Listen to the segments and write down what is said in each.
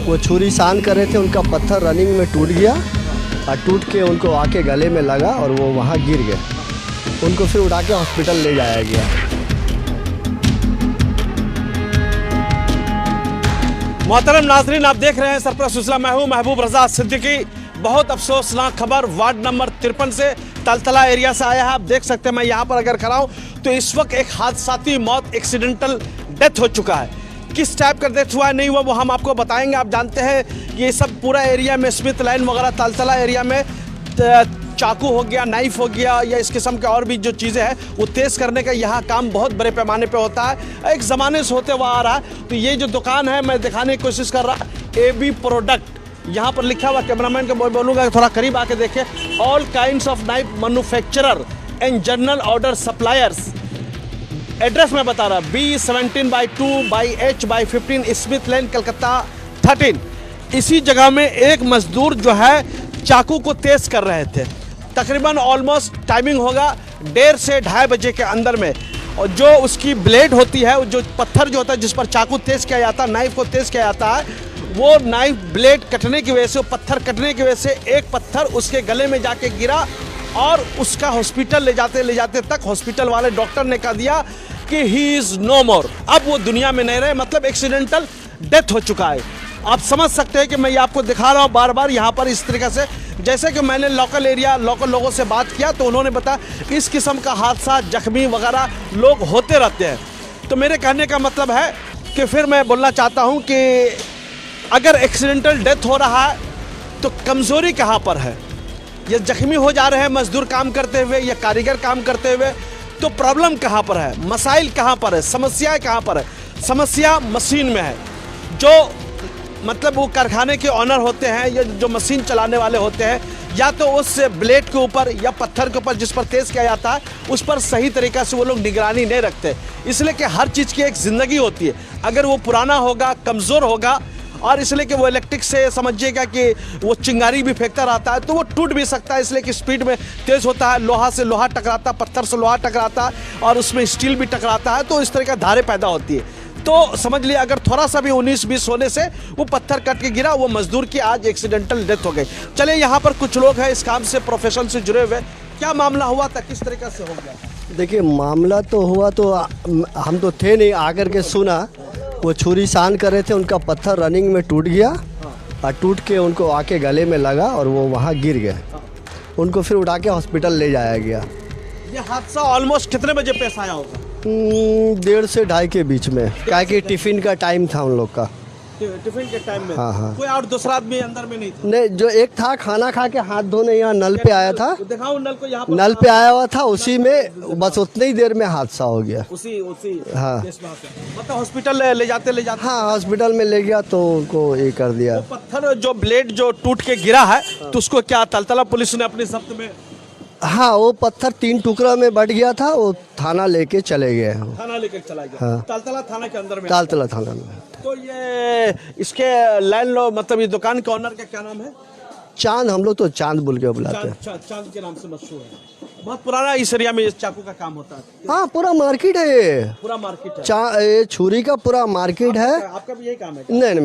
वो छुरी सान कर रहे थे, उनका पत्थर रनिंग में टूट गया और टूट के उनको आके गले में लगा और वो वहाँ गिर गए। उनको फिर उठा के हॉस्पिटल ले जाया गया। मोहतरम नाजरीन, आप देख रहे हैं सरप्राइज सिलसिला। मैं हूं महबूब रजा सिद्दीकी। बहुत अफसोसनाक खबर वार्ड नंबर 53 से, तलतला एरिया से आया है। आप देख सकते हैं मैं यहाँ पर अगर खड़ा हूँ तो इस वक्त एक हादसाती मौत, एक्सीडेंटल डेथ हो चुका है। किस टाइप का डेथ हुआ है नहीं हुआ वो हम आपको बताएंगे। आप जानते हैं ये सब पूरा एरिया में स्मिथ लाइन वगैरह तलतला एरिया में चाकू हो गया, नाइफ हो गया या इस किस्म के और भी जो चीज़ें हैं वो तेज़ करने का यहाँ काम बहुत बड़े पैमाने पे होता है। एक ज़माने से होते हुआ आ रहा है। तो ये जो दुकान है मैं दिखाने की कोशिश कर रहा, AB प्रोडक्ट यहाँ पर लिखा हुआ। कैमरामैन को बोलूँगा थोड़ा करीब आके देखें। All kinds of knife manufacturer and general order suppliers. Address मैं बता रहा, B17/2/H/15 स्मिथ लेन कलकत्ता 13। इसी जगह में एक मजदूर जो है चाकू को तेज कर रहे थे। तकरीबन ऑलमोस्ट टाइमिंग होगा 1:30 से 2:30 बजे के अंदर में। और जो उसकी ब्लेड होती है, जो पत्थर जो होता है जिस पर चाकू तेज किया जाता है, नाइफ को तेज किया जाता है, वो नाइफ ब्लेड कटने की वजह से, वो पत्थर कटने की वजह से एक पत्थर उसके गले में जाके गिरा और उसका हॉस्पिटल ले जाते तक हॉस्पिटल वाले डॉक्टर ने कह दिया कि ही इज़ नो मोर। अब वो दुनिया में नहीं रहे, मतलब एक्सीडेंटल डेथ हो चुका है। आप समझ सकते हैं कि मैं ये आपको दिखा रहा हूँ बार बार यहाँ पर इस तरीके से। जैसे कि मैंने लोकल लोगों से बात किया तो उन्होंने बताया इस किस्म का हादसा, जख्मी वगैरह लोग होते रहते हैं। तो मेरे कहने का मतलब है कि फिर मैं बोलना चाहता हूँ कि अगर एक्सीडेंटल डेथ हो रहा है तो कमज़ोरी कहाँ पर है? ये जख्मी हो जा रहे हैं मजदूर काम करते हुए या कारीगर काम करते हुए, तो प्रॉब्लम कहाँ पर है? मसाइल कहाँ पर है? समस्याएँ कहाँ पर है? समस्या मशीन में है। जो मतलब वो कारखाने के ऑनर होते हैं या जो मशीन चलाने वाले होते हैं, या तो उस ब्लेड के ऊपर या पत्थर के ऊपर जिस पर तेज़ किया जाता है उस पर सही तरीक़ा से वो लोग निगरानी नहीं रखते। इसलिए कि हर चीज़ की एक ज़िंदगी होती है। अगर वो पुराना होगा, कमज़ोर होगा, और इसलिए कि वो इलेक्ट्रिक से समझिएगा कि वो चिंगारी भी फेंकता रहता है तो वो टूट भी सकता है, इसलिए कि स्पीड में तेज़ होता है। लोहा से लोहा टकराता, पत्थर से लोहा टकराता और उसमें स्टील भी टकराता है, तो इस तरह का धारें पैदा होती है। तो समझ लिया अगर थोड़ा सा भी 19-20 होने से वो पत्थर कट के गिरा, वो मजदूर की आज एक्सीडेंटल डेथ हो गई। चले यहाँ पर कुछ लोग हैं इस काम से, प्रोफेशन से जुड़े हुए। क्या मामला हुआ था, किस तरीके से हो गया? देखिए मामला तो हुआ तो हम तो थे नहीं, आकर के सुना वो छुरी सान कर रहे थे, उनका पत्थर रनिंग में टूट गया और टूट के उनको आके गले में लगा और वो वहाँ गिर गए। उनको फिर उठा के हॉस्पिटल ले जाया गया। ये हादसा ऑलमोस्ट कितने बजे पेश आया होगा? 1:30 से 2:30 के बीच में, क्या कि टिफ़िन का टाइम था उन लोग का। टिफिन के टाइम में? हाँ। कोई और दूसरा आदमी अंदर में नहीं था? नहीं, जो एक था खाना खा के हाथ धोने यहाँ नल पे आया था। दिखाओ नल को, यहाँ नल पे आया हुआ था, उसी में बस उतनी ही देर में हादसा हो गया। उसी हाँ। मतलब हॉस्पिटल ले जाते हाँ, हॉस्पिटल में ले गया तो उनको ये कर दिया। पत्थर जो ब्लेड जो टूट के गिरा है तो उसको क्या तलतला पुलिस ने अपने जब्त में? हाँ, वो पत्थर 3 टुकड़ा में बट गया था, वो थाना लेके चले गए। थाना लेके चला गया? हाँ। तलतला थाना के अंदर में? तलतला थाना में। तो ये इसके लैंडलॉर्ड मतलब ये दुकान के ऑनर का क्या नाम है? चांद, हम लोग तो चांद बोल के बुलाते हैं। चांद के नाम से मशहूर है। बहुत पुराना इस एरिया में इस चाकू का काम होता है। हाँ, पूरा मार्केट है ये। पूरा मार्केट है? ये छुरी का पूरा मार्केट है। आपका भी यही काम है? नहीं,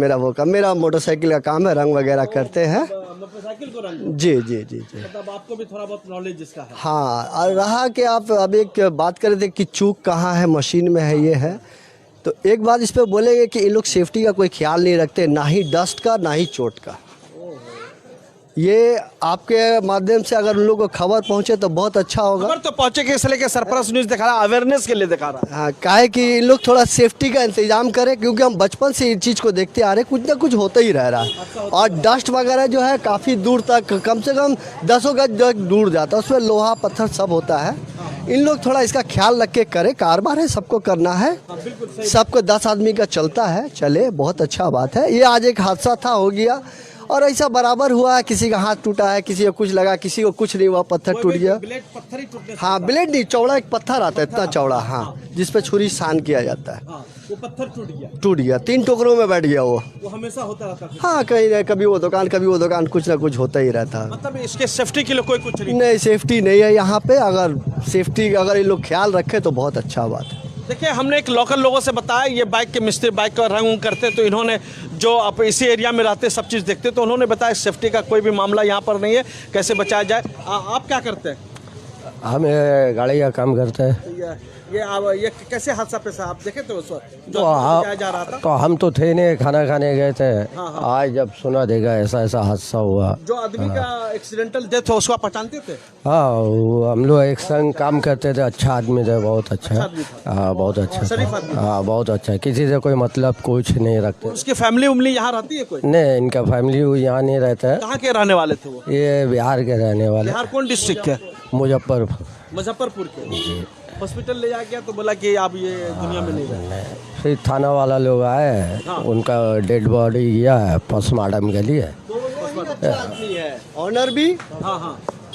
मेरा मोटरसाइकिल का काम है, रंग वगैरह करते हैं। मोटरसाइकिल को रंग? जी। मतलब आपको भी थोड़ा बहुत नॉलेज इसका है? हाँ। और रहा कि आप अब एक बात कर रहे थे कि चूक कहाँ है, मशीन में है, ये है। तो एक बात इस पर बोलेंगे कि ये लोग सेफ्टी का कोई ख्याल नहीं रखते, ना ही डस्ट का ना ही चोट का। ये आपके माध्यम से अगर उन लोगों को खबर पहुंचे तो बहुत अच्छा होगा। खबर तो पहुंचे कि इसलिए सरप्राइज न्यूज़ दिखा रहा, अवेयरनेस के लिए दिखा रहा। हाँ, काहे कि इन लोग थोड़ा सेफ्टी का इंतजाम करें, क्योंकि हम बचपन से इस चीज़ को देखते आ रहे, कुछ ना कुछ होता ही रह रहा है। और डस्ट वगैरह जो है काफ़ी दूर तक, कम से कम 10 गज दूर जाता है, उसमें लोहा पत्थर सब होता है। इन लोग थोड़ा इसका ख्याल रख के करें, कारोबार है, सबको करना है, सबको 10 आदमी का चलता है, चले, बहुत अच्छा बात है। ये आज एक हादसा था, हो गया, और ऐसा बराबर हुआ है। किसी का हाथ टूटा है, किसी को कुछ लगा, किसी को कुछ नहीं हुआ, पत्थर टूट गया। ब्लेड पत्थर ही टूटने? हाँ, ब्लेड नहीं, चौड़ा एक पत्थर आता है, इतना चौड़ा, हाँ, जिस पे छुरी सान किया जाता है। वो पत्थर टूट गया? 3 टुकड़ों में बैठ गया वो। हमेशा होता रहता है? हाँ, कहीं नहीं, कभी वो दुकान, कुछ ना कुछ होता ही रहता है। मतलब इसके सेफ्टी के लिए कोई कुछ नहीं, सेफ्टी नहीं है यहाँ पे। अगर सेफ्टी अगर ये लोग ख्याल रखे तो बहुत अच्छा बात है। देखिए, हमने एक लोकल लोगों से बताया, ये बाइक के मिस्त्री बाइक का रंग करते, तो इन्होंने जो आप इसी एरिया में रहते सब चीज़ देखते, तो उन्होंने बताया सेफ्टी का कोई भी मामला यहाँ पर नहीं है, कैसे बचाया जाए। आप क्या करते हैं? हम गाड़ी का काम करते हैं। ये कैसे हादसा पेशा, आप देखे थे उस वक्त जो जा रहा था? तो हम तो थे नहीं, खाना खाने गए थे। आज जब सुना देगा ऐसा ऐसा हादसा हुआ। जो आदमी का एक्सीडेंटल डेथ हो उसको आप पहचानते थे? हाँ, हम लोग एक संग काम करते थे। अच्छा आदमी थे, बहुत अच्छा। हाँ, बहुत अच्छा। हाँ, बहुत अच्छा, किसी से कोई मतलब कुछ नहीं रखते। उसकी फैमिली उमली यहाँ रहती है कोई? नहीं, इनका फैमिली यहाँ नहीं रहता है। कहाँ के रहने वाले थे वो? ये बिहार के रहने वाले। बिहार कौन डिस्ट्रिक्ट के? मुजफ्फरपुर के। हॉस्पिटल ले जाके तो बोला कि आप ये दुनिया में नहीं रहे। फिर थाना वाला लोग आए, उनका डेड बॉडी गया है पोस्टमार्टम के लिए। ऑनर भी,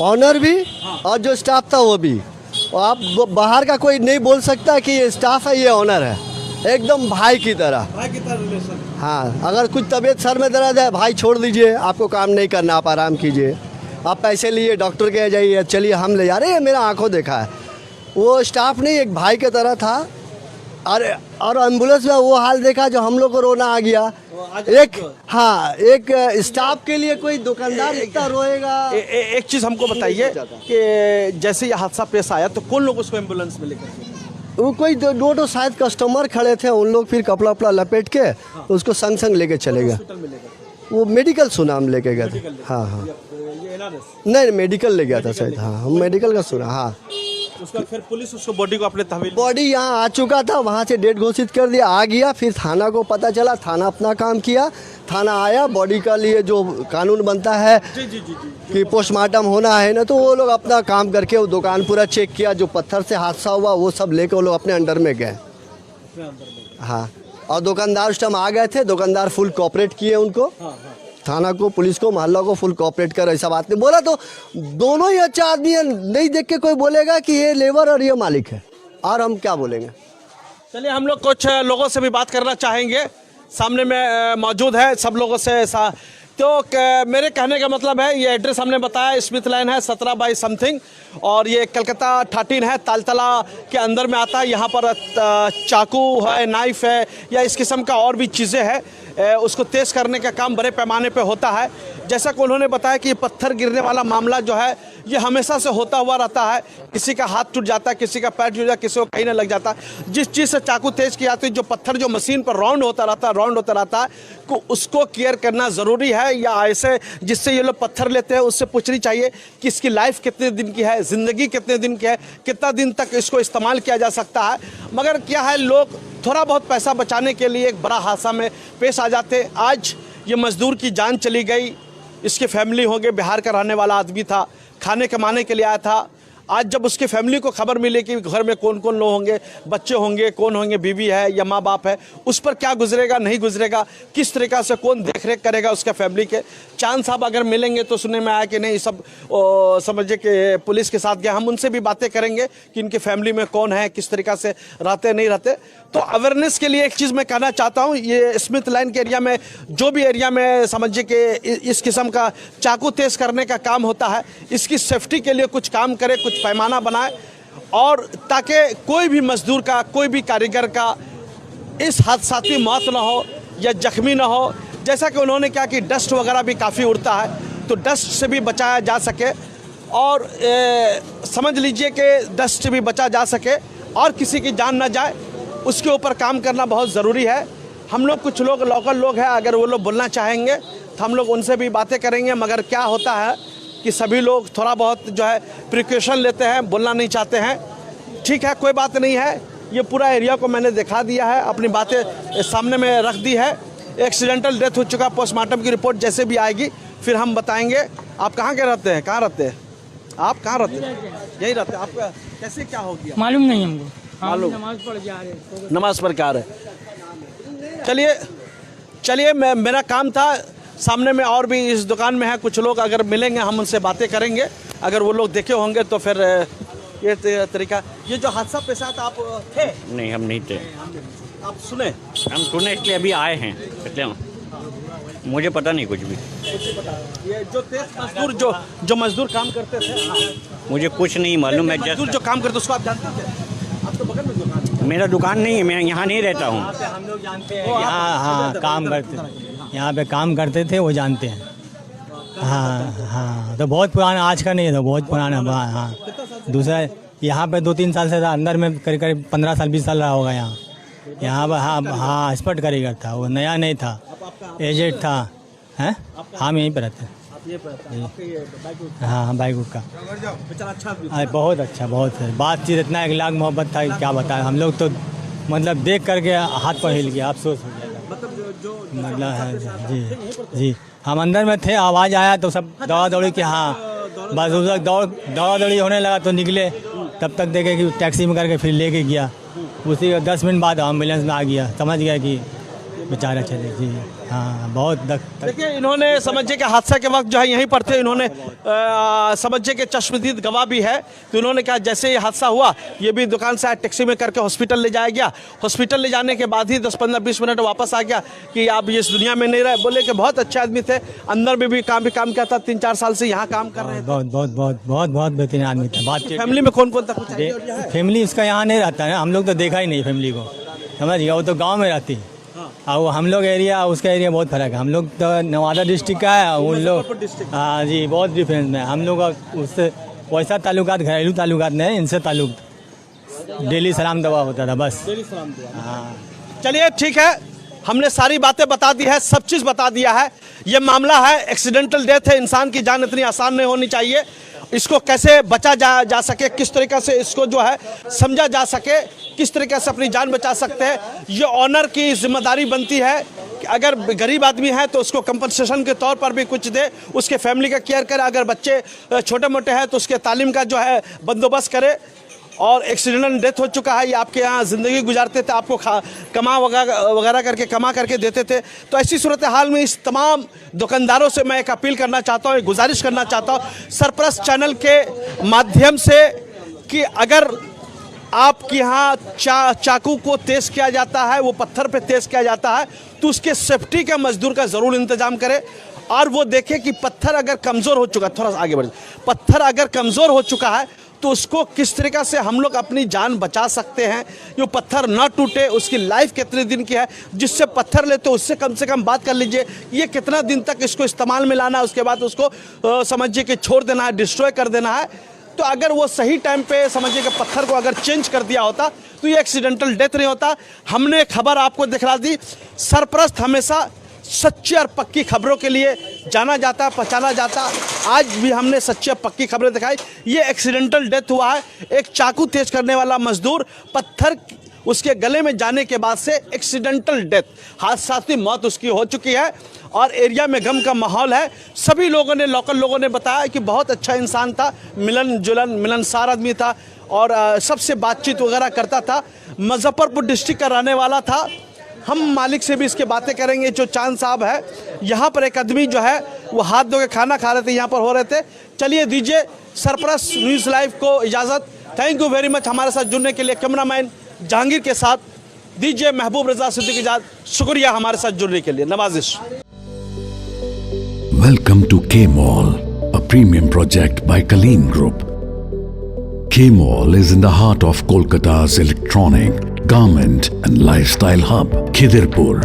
ऑनर भी, और जो स्टाफ था वो भी। और आप बाहर का कोई नहीं बोल सकता कि ये स्टाफ है, ये ऑनर है, एकदम भाई की तरह रिलेशन। हाँ, अगर कुछ तबीयत सर में दर्द है, भाई छोड़ दीजिए, आपको काम नहीं करना, आप आराम कीजिए, आप पैसे लिए डॉक्टर के जाइए, चलिए हम ले जा रहे हैं, मेरा आंखों देखा है। वो स्टाफ नहीं, एक भाई की तरह था। अरे, और एम्बुलेंस में वो हाल देखा जो हम लोग को रोना आ गया। एक स्टाफ के लिए कोई दुकानदार इतना रोएगा। एक चीज़ हमको बताइए कि जैसे ये हादसा पेश आया तो कौन लोग उसको एम्बुलेंस में लेकर गए? वो कोई दो शायद कस्टमर खड़े थे, उन लोग फिर कपड़ा वपड़ा लपेट के उसको संग संग लेके चले गए। वो मेडिकल सुना हम लेके गए थे। हाँ, नहीं, मेडिकल ले गया था शायद। हाँ, हम मेडिकल का सुना। हाँ, उसका फिर पुलिस उसको बॉडी को अपने तहवील, बॉडी यहाँ आ चुका था, वहाँ से डेट घोषित कर दिया, आ गया। फिर थाना को पता चला, थाना अपना काम किया, थाना आया, बॉडी का लिए जो कानून बनता है कि पोस्टमार्टम होना है ना, तो वो लोग अपना काम करके वो दुकान पूरा चेक किया, जो पत्थर से हादसा हुआ वो सब लेके वो लोग अपने अंडर में गए। हाँ, और दुकानदार उस टाइम आ गए थे, दुकानदार फुल कोऑपरेट किए उनको। थाना को, पुलिस को, मोहल्ला को फुल कोऑपरेट कर, ऐसा बात नहीं बोला। तो दोनों ही अच्छा आदमी है, नहीं देख के कोई बोलेगा कि ये लेबर और ये मालिक है, और हम क्या बोलेंगे। चलिए, हम लोग कुछ लोगों से भी बात करना चाहेंगे, सामने में मौजूद है सब लोगों से। तो मेरे कहने का मतलब है, ये एड्रेस हमने बताया, स्मिथ लाइन है 17 बाई समथिंग, और ये कलकत्ता 13 है, तालतला के अंदर में आता है। यहाँ पर चाकू है, नाइफ है, या इस किस्म का और भी चीज़ें हैं, उसको तेज़ करने का काम बड़े पैमाने पे होता है। जैसा कि उन्होंने बताया कि पत्थर गिरने वाला मामला जो है ये हमेशा से होता हुआ रहता है। किसी का हाथ टूट जाता है, किसी का पैर टूट जाता है, किसी को कहीं न लग जाता है। जिस चीज़ से चाकू तेज़ की जाती है, जो पत्थर जो मशीन पर राउंड होता रहता है, को उसको केयर करना ज़रूरी है। या ऐसे जिससे ये लोग पत्थर लेते हैं उससे पूछनी चाहिए कि इसकी लाइफ कितने दिन की है, ज़िंदगी कितने दिन की है, कितना दिन तक इसको इस्तेमाल किया जा सकता है। मगर क्या है, लोग थोड़ा बहुत पैसा बचाने के लिए एक बड़ा हादसा में पेश आ जाते। आज ये मज़दूर की जान चली गई, इसकी फैमिली हो गई, बिहार का रहने वाला आदमी था, खाने कमाने के लिए आया था। आज जब उसकी फैमिली को खबर मिली कि घर में कौन कौन लोग होंगे, बच्चे होंगे, कौन होंगे, बीवी है या माँ बाप है, उस पर क्या गुजरेगा, नहीं गुजरेगा, किस तरीक़ा से कौन देख रेख करेगा उसके फैमिली के। चांद साहब अगर मिलेंगे तो सुनने में आया कि नहीं, सब समझिए कि पुलिस के साथ गए। हम उनसे भी बातें करेंगे कि इनकी फैमिली में कौन है, किस तरीक़ा से रहते नहीं रहते। तो अवेयरनेस के लिए एक चीज़ मैं कहना चाहता हूँ, ये स्मिथ लाइन के एरिया में, जो भी एरिया में समझिए कि इस किस्म का चाकू तेज़ करने का काम होता है, इसकी सेफ्टी के लिए कुछ काम करे, कुछ पैमाना बनाए, और ताकि कोई भी मजदूर का, कोई भी कारीगर का इस हादसाती मौत ना हो या जख्मी ना हो। जैसा कि उन्होंने क्या कि डस्ट वगैरह भी काफ़ी उड़ता है, तो डस्ट से भी बचाया जा सके, और समझ लीजिए कि डस्ट से भी बचा जा सके और किसी की जान ना जाए, उसके ऊपर काम करना बहुत ज़रूरी है। हम लोग कुछ लोग लोकल लोग हैं, अगर वो लोग बोलना चाहेंगे तो हम लोग उनसे भी बातें करेंगे। मगर क्या होता है कि सभी लोग थोड़ा बहुत जो है प्रिकॉशन लेते हैं, बोलना नहीं चाहते हैं। ठीक है, कोई बात नहीं है, ये पूरा एरिया को मैंने दिखा दिया है, अपनी बातें सामने में रख दी है। एक्सीडेंटल डेथ हो चुका, पोस्टमार्टम की रिपोर्ट जैसे भी आएगी फिर हम बताएंगे। आप कहाँ के रहते हैं, कहाँ रहते हैं आप, कहाँ रहते हैं? यही रहते हैं। आपका कैसे क्या हो गया मालूम नहीं हमको, मालूम? नमाज पढ़ के आ रहे, नमाज पढ़ के आ रहे। चलिए मेरा काम था, सामने में और भी इस दुकान में है कुछ लोग, अगर मिलेंगे हम उनसे बातें करेंगे। अगर वो लोग देखे होंगे तो फिर ये तरीका। ये जो हादसा पेश आया था, आप थे? नहीं, हम नहीं थे। आप सुने? हम सुने इसलिए अभी आए हैं, इसलिए मुझे पता नहीं कुछ भी। ये जो तेज मजदूर जो मजदूर काम करते थे, मुझे कुछ नहीं मालूम। मैं मजदूर जो काम करते उसको आप जानते थे? आप तो बगल में दुकान मेरा दुकान नहीं है, मैं यहाँ नहीं रहता हूँ। हम लोग जानते हैं यहाँ, हाँ काम करते, यहाँ पे काम करते थे, वो जानते हैं। हाँ हाँ, तो बहुत पुराना, आज का नहीं है, तो बहुत पुराना। हाँ, दूसरा यहाँ पे 2-3 साल से था, अंदर में करीब करीब 15 साल 20 साल रहा होगा यहाँ पर। हाँ हाँ, एक्सपर्ट कारीगर था वो, नया नहीं था, एजेड था। हैं, हम यहीं पर रहते हैं। हाँ बाइक का बहुत अच्छा, बहुत बातचीत, इतना एक लाख मोहब्बत था, क्या बताएं। हम लोग तो मतलब देख करके हाथ पर हिल गया, अफसोस हो गया। मतलब है जी जी, हम अंदर में थे, आवाज़ आया तो सब दौड़ा दौड़ी कि हाँ, बस उस वक्त दौड़ा दौड़ी होने लगा तो निकले, तब तक देखे कि टैक्सी में करके फिर लेके गया। उसी 10 मिनट बाद एम्बुलेंस में आ गया, समझ गया कि बेचारा चले। जी हाँ, बहुत देखिए, इन्होंने समझिए कि हादसा के वक्त जो है यहीं पर थे, इन्होंने समझिए कि चश्मदीद गवाह भी है। तो इन्होंने कहा जैसे ये हादसा हुआ, ये भी दुकान से टैक्सी में करके हॉस्पिटल ले जाया गया। हॉस्पिटल ले जाने के बाद ही 10-15-20 मिनट वापस आ गया कि आप इस दुनिया में नहीं रहे। बोले कि बहुत अच्छे आदमी थे, अंदर में भी काम किया था, 3-4 साल से यहाँ काम कर रहे थे। बहुत बहुत बहुत बहुत बहुत बेहतरीन आदमी था। बात फैमिली में कौन कौन था? फैमिली उसका यहाँ नहीं रहता है, हम लोग तो देखा ही नहीं फैमिली को, समझ गया। वो तो गाँव में रहती है, और वो हम लोग एरिया, उसका एरिया बहुत फर्क है। हम लोग तो नवादा डिस्ट्रिक्ट का है, उन लोग हाँ जी, बहुत डिफरेंस में। हम लोग उससे वैसा ताल्लुकात, घरेलू ताल्लुकात नहीं, इनसे ताल्लुक डेली सलाम दुआ होता था बस। हाँ चलिए ठीक है, हमने सारी बातें बता दी है, सब चीज़ बता दिया है। ये मामला है एक्सीडेंटल डेथ है, इंसान की जान इतनी आसान नहीं होनी चाहिए। इसको कैसे बचा जा सके, किस तरीक़े से इसको जो है समझा जा सके, किस तरीके से अपनी जान बचा सकते हैं, ये ऑनर की जिम्मेदारी बनती है कि अगर गरीब आदमी है तो उसको कंपनसेशन के तौर पर भी कुछ दे, उसके फैमिली का केयर करे। अगर बच्चे छोटे मोटे हैं तो उसके तालीम का जो है बंदोबस्त करे। और एक्सीडेंटल डेथ हो चुका है, ये आपके यहाँ ज़िंदगी गुजारते थे, आपको कमा वगैरह करके कमा करके देते थे। तो ऐसी सूरत हाल में इस तमाम दुकानदारों से मैं एक अपील करना चाहता हूँ, एक गुजारिश करना चाहता हूँ सरप्रस्त चैनल के माध्यम से कि अगर आपके यहाँ चाकू को तेज़ किया जाता है, वो पत्थर पे तेज़ किया जाता है, तो उसके सेफ्टी का मजदूर का ज़रूर इंतज़ाम करें। और वो देखें कि पत्थर अगर कमज़ोर हो चुका, थोड़ा सा आगे बढ़, पत्थर अगर कमज़ोर हो चुका है तो उसको किस तरीक़ा से हम लोग अपनी जान बचा सकते हैं, जो पत्थर ना टूटे, उसकी लाइफ कितने दिन की है। जिससे पत्थर लेते उससे कम से कम बात कर लीजिए, ये कितना दिन तक इसको इस्तेमाल में लाना है, उसके बाद उसको समझिए कि छोड़ देना है, डिस्ट्रॉय कर देना है। तो अगर वो सही टाइम पे समझिए कि पत्थर को अगर चेंज कर दिया होता तो ये एक्सीडेंटल डेथ नहीं होता। हमने खबर आपको दिखला दी। सरप्रस्त हमेशा सच्ची और पक्की खबरों के लिए जाना जाता, पहचाना जाता। आज भी हमने सच्ची और पक्की खबरें दिखाई। ये एक्सीडेंटल डेथ हुआ है, एक चाकू तेज करने वाला मजदूर, पत्थर उसके गले में जाने के बाद से एक्सीडेंटल डेथ, हादसाती मौत उसकी हो चुकी है। और एरिया में गम का माहौल है। सभी लोगों ने, लोकल लोगों ने बताया कि बहुत अच्छा इंसान था, मिलनसार आदमी था और सबसे बातचीत वगैरह करता था। मुजफ्फरपुर डिस्ट्रिक्ट का रहने वाला था। हम मालिक से भी इसके बातें करेंगे। जो चांद साहब है, यहाँ पर एक आदमी जो है वो हाथ धो के खाना खा रहे थे, यहाँ पर हो रहे थे। चलिए दीजिए सरप्रस्त न्यूज़ लाइव को इजाज़त। थैंक यू वेरी मच हमारे साथ जुड़ने के लिए। कैमरामैन जहांगीर के साथ दीजिए महबूब रजा सिद्दीकी इजाज़त। शुक्रिया हमारे साथ जुड़ने के लिए, नवाजिश। Welcome to K-Mall, a premium project by Kaleen Group. K-Mall is in the heart of Kolkata's electronic, garment and lifestyle hub, Khidirpur.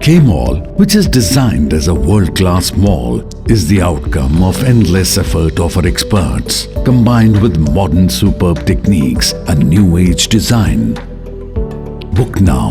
K-Mall, which is designed as a world-class mall, is the outcome of endless effort of our experts, combined with modern superb techniques and new age design. Book now